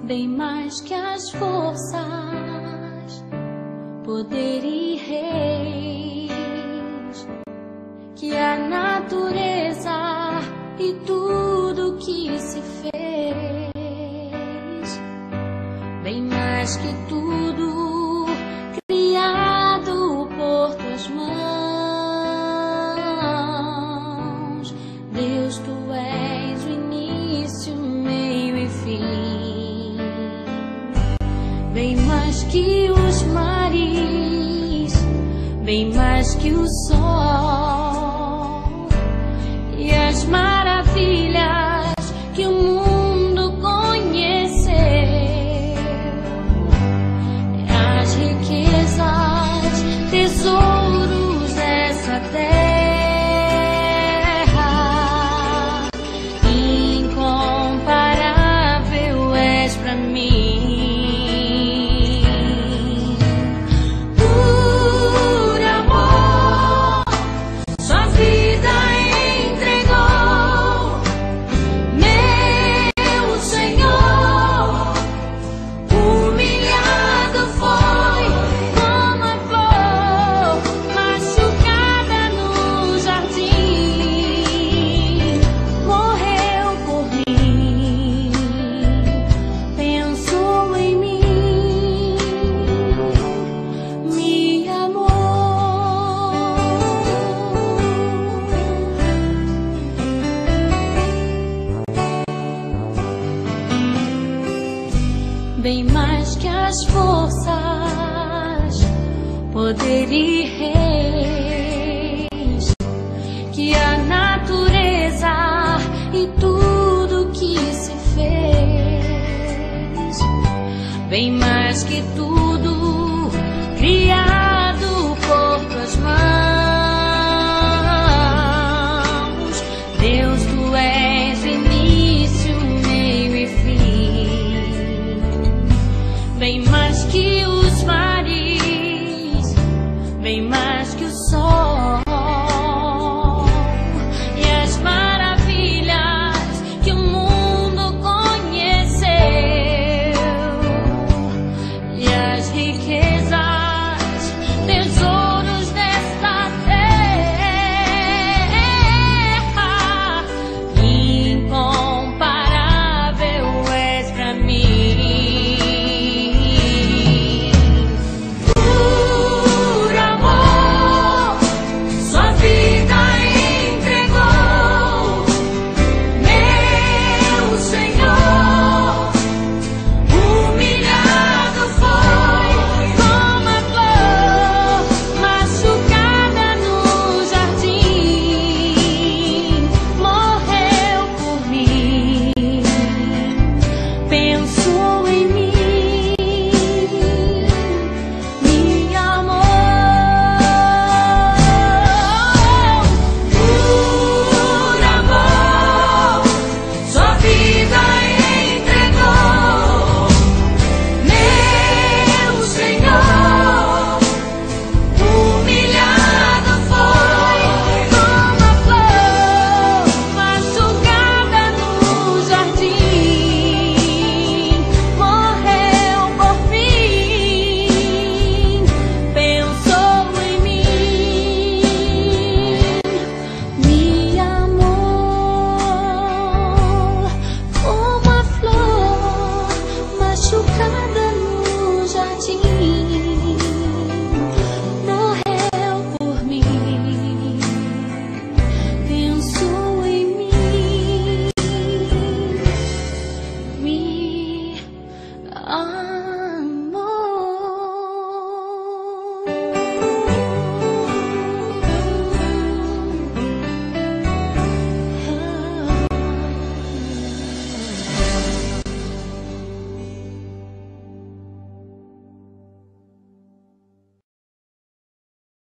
bem mais que as forças, poder e reis, que a natureza e tudo que se fez, bem mais que tudo criado por tuas mãos. Deus, tu és o início, meio e fim, bem mais que os mares, bem mais que o sol e as maravilhas que o mundo conheceu, as riquezas, tesouros dessa terra, incomparável és pra mim. Bem mais que as forças, poder e reis, que a natureza e tudo que se fez, bem mais que tudo criado por tuas mãos. Deus, tu és o início, meio e fim, bem mais que os mares, bem mais que o sol